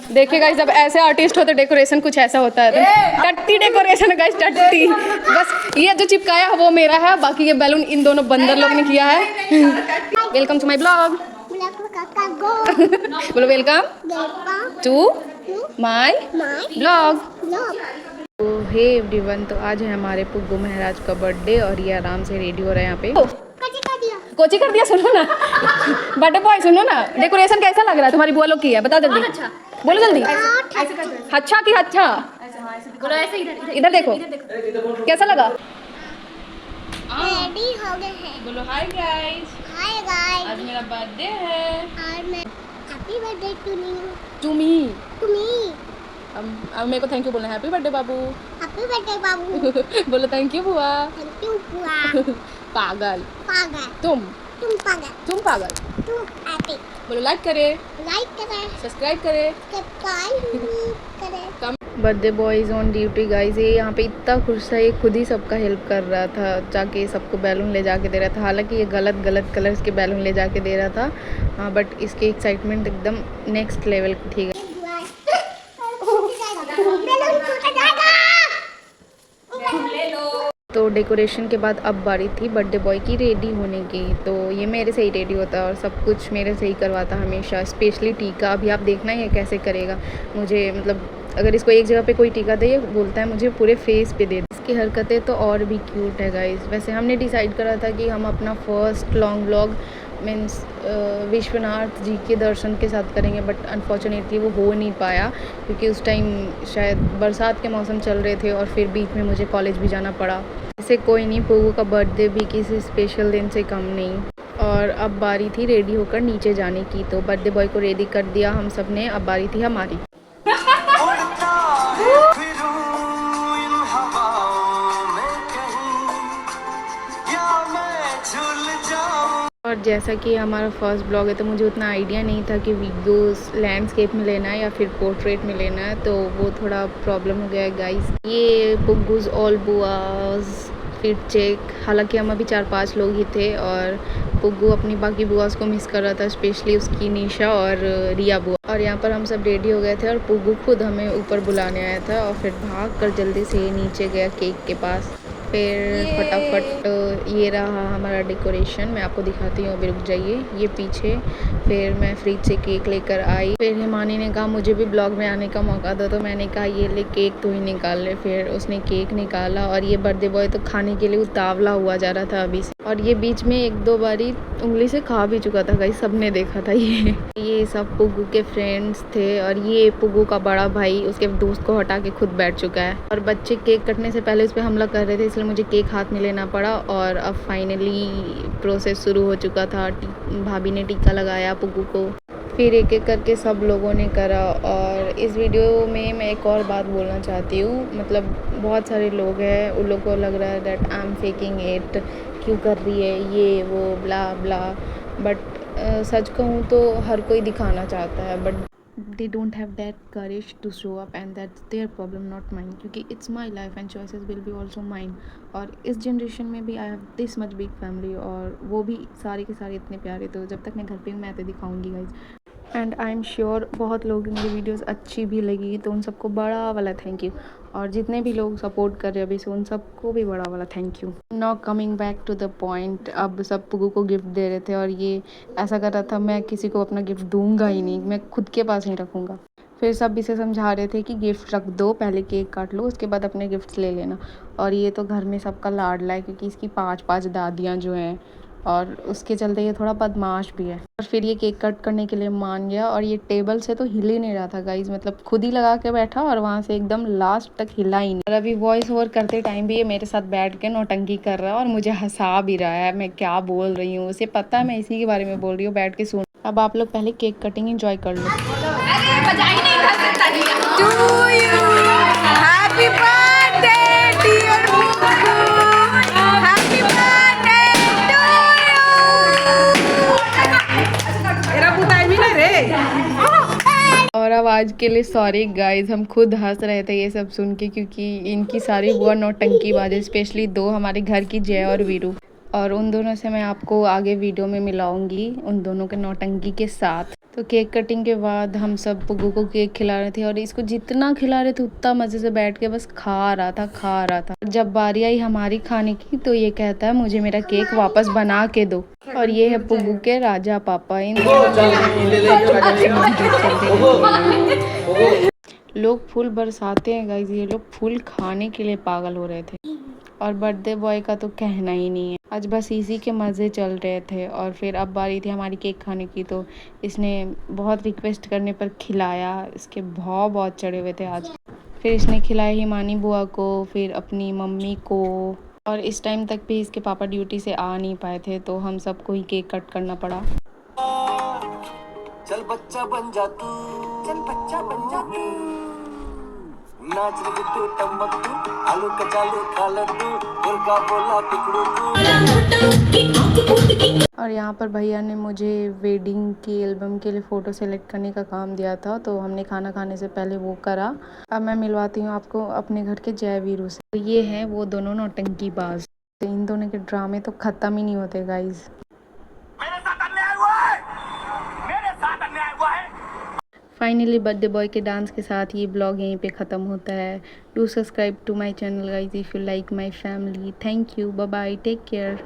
देखिए गाइस, जब ऐसे आर्टिस्ट हो तो डेकोरेशन कुछ ऐसा होता है। टट्टी डेकोरेशन गाइस, टट्टी। बस ये जो चिपकाया है वो मेरा है, बाकी ये बैलून इन दोनों बंदर लोग ने किया है। Welcome to my blog. बोलो वेलकम टू माय ब्लॉग। तो हे एवरीवन, तो आज है हमारे पुग्गू महाराज का बर्थडे और ये आराम से रेडी हो रहे हैं यहाँ पे। कोची कर दिया, सुनो ना। बर्थडे बॉय सुनो ना, डेकोरेशन कैसा लग रहा है? तुम्हारी बुआ लोग की है, बताओ जल्दी। बोलो जल्दी। अच्छा की अच्छा। इधर देखो कैसा लगा। रेडी हो गए हैं। बोलो हाय गाइस। Hi guys. आज मेरा बर्थडे है। और मैं happy birthday to me. To me. To me. अब मेरे को थैंक यू बोलना है। हैप्पी बर्थडे बाबू। हैप्पी बर्थडे बाबू। बोलो थैंक यू बुआ। थैंक यू बुआ। पागल। पागल। तुम पागल। तुम पागल। तू हैप्पी। बोलो लाइक करे, लाइक करें, सब्सक्राइब करे, सब्सक्राइब करें। Birthday boy is on duty guys. ये यहाँ पे इतना खुश था, ये खुद ही सबका हेल्प कर रहा था, जाके सबको बैलून ले जाके दे रहा था। हालांकि ये गलत कलर्स के बैलून ले जाके दे रहा था, हाँ, बट इसकी एक्साइटमेंट एकदम नेक्स्ट लेवल की थी। तो डेकोरेशन के बाद अब बारी थी बर्थडे बॉय की रेडी होने की। तो ये मेरे से ही रेडी होता है और सब कुछ मेरे से ही करवाता हमेशा, स्पेशली टीका। अभी आप देखना ये कैसे करेगा। मुझे मतलब अगर इसको एक जगह पे कोई टीका दे, बोलता है मुझे पूरे फेस पे दे। इसकी हरकतें तो और भी क्यूट है गाइस। वैसे हमने डिसाइड करा था कि हम अपना first long vlog means Vishwanath ji के दर्शन के साथ करेंगे, बट अनफॉर्चुनेटली वो हो नहीं पाया क्योंकि उस टाइम शायद बरसात के मौसम चल रहे थे और फिर बीच में मुझे कॉलेज भी जाना पड़ा। इससे कोई नहीं, पुग्गू का बर्थडे भी किसी स्पेशल दिन से कम नहीं। और अब बारी थी रेडी होकर नीचे जाने की। तो बर्थडे बॉय को रेडी कर दिया हम सब ने, अब बारी थी हमारी। और जैसा कि हमारा फर्स्ट ब्लॉग है तो मुझे उतना आइडिया नहीं था कि वीडियोस लैंडस्केप में लेना है या फिर पोर्ट्रेट में लेना है, तो वो थोड़ा प्रॉब्लम हो गया है गाइस। ये पुग्गूज ऑल बुआज फिर चेक। हालांकि हम अभी 4-5 लोग ही थे और पुग्गू अपनी बाकी बुआस को मिस कर रहा था, स्पेशली उसकी निशा और रिया बुआ। और यहाँ पर हम सब रेडी हो गए थे और पुग्गू खुद हमें ऊपर बुलाने आया था और फिर भाग कर जल्दी से नीचे गया केक के पास। फिर फटाफट ये रहा हमारा डेकोरेशन, मैं आपको दिखाती हूँ, अभी रुक जाइए, ये पीछे। फिर मैं फ्रिज से केक लेकर आई। फिर हिमानी ने कहा मुझे भी ब्लॉग में आने का मौका दो, तो मैंने कहा ये ले केक तो ही निकाल ले। फिर उसने केक निकाला और ये बर्थडे बॉय तो खाने के लिए उतावला हुआ जा रहा था अभी से। और ये बीच में 1-2 बारी उंगली से खा भी चुका था गाइस, सबने देखा था। ये सब पुग्गू के फ्रेंड्स थे और ये पुग्गू का बड़ा भाई उसके दोस्त को हटा के खुद बैठ चुका है। और बच्चे केक कटने से पहले उस पर हमला कर रहे थे, इसलिए मुझे केक हाथ में लेना पड़ा। और अब फाइनली प्रोसेस शुरू हो चुका था। भाभी ने टीका लगाया पुग्गू को, फिर एक एक करके सब लोगों ने करा। और इस वीडियो में मैं एक और बात बोलना चाहती हूँ, मतलब बहुत सारे लोग हैं, उन लोगों को लग रहा है that I am faking it, क्यों कर रही है ये वो ब्ला ब्ला, बट सच कहूँ तो हर कोई दिखाना चाहता है, but they don't have that courage to show up and that's their problem, not mine, क्योंकि it's my life and choices will be also mine। और इस जनरेशन में भी I have this much big family और वो भी सारे के सारे इतने प्यारे, तो जब तक मैं घर पे हूँ मैं तो दिखाऊंगी guys. And I am sure बहुत लोग मेरी वीडियोस अच्छी भी लगी, तो उन सबको बड़ा वाला थैंक यू। और जितने भी लोग सपोर्ट कर रहे हैं अभी से, उन सबको भी बड़ा वाला thank you. Now coming back to the point, अब सब पुग्गू को गिफ्ट दे रहे थे और ये ऐसा कर रहा था मैं किसी को अपना गिफ्ट दूंगा ही नहीं, मैं खुद के पास नहीं रखूँगा। फिर सब इसे समझा रहे थे कि गिफ्ट रख दो, पहले केक काट लो, उसके बाद अपने गिफ्ट्स ले लेना। और ये तो घर में सबका लाडला है क्योंकि इसकी 5-5 दादियाँ जो हैं, और उसके चलते ये थोड़ा बदमाश भी है। और फिर ये केक कट करने के लिए मान गया और ये टेबल से तो हिल ही नहीं रहा था गाइज, मतलब खुद ही लगा के बैठा और वहाँ से एकदम लास्ट तक हिला ही नहीं। और अभी वॉइस ओवर करते टाइम भी ये मेरे साथ बैठ के नौटंकी कर रहा है और मुझे हंसा भी रहा है मैं क्या बोल रही हूँ, उसे पता है मैं इसी के बारे में बोल रही हूँ, बैठ के सुन। अब आप लोग पहले केक कटिंग एंजॉय कर लो। और अब आज के लिए सॉरी गाइज, हम खुद हंस रहे थे ये सब सुन के, क्योंकि इनकी सारी बुआ नौटंकी बाजे, स्पेशली 2 हमारे घर की, जय और वीरू। और उन दोनों से मैं आपको आगे वीडियो में मिलाऊंगी, उन दोनों के नौटंकी के साथ। तो केक कटिंग के बाद हम सब पुग्गू को केक खिला रहे थे और इसको जितना खिला रहे थे उतना मज़े से बैठ के बस खा रहा था। जब बारी आई हमारी खाने की तो ये कहता है मुझे मेरा केक वापस बना के दो। और ये है पुग्गू के राजा पापा। इन लोग फूल बरसाते हैं गाइस, ये लोग फूल खाने के लिए पागल हो रहे थे। और बर्थडे बॉय का तो कहना ही नहीं है, आज बस इसी के मज़े चल रहे थे। और फिर अब बारी थी हमारी केक खाने की, तो इसने बहुत रिक्वेस्ट करने पर खिलाया। इसके भाव बहुत चढ़े हुए थे आज। फिर इसने खिलाया हिमानी बुआ को, फिर अपनी मम्मी को। और इस टाइम तक भी इसके पापा ड्यूटी से आ नहीं पाए थे, तो हम सबको ही केक कट करना पड़ा। चल बच्चा बन जा तू, चल बच्चा बन जा तू, नाच रे तू टमक तू, आलू कचालू खा ले तू, मुर्गा बोला पिकड़ू तू। और यहाँ पर भैया ने मुझे वेडिंग की एल्बम के लिए फ़ोटो सेलेक्ट करने का काम दिया था, तो हमने खाना खाने से पहले वो करा। अब मैं मिलवाती हूँ आपको अपने घर के जय वीरू से। तो ये हैं वो दोनों नौटंकी बाज। तो इन दोनों के ड्रामे तो ख़त्म ही नहीं होते गाइज। फाइनली बर्थडे बॉय के डांस के साथ ये ब्लॉग यहीं पे ख़त्म होता है। Do subscribe to my channel guys if you like my family. Thank you, bye bye, take care.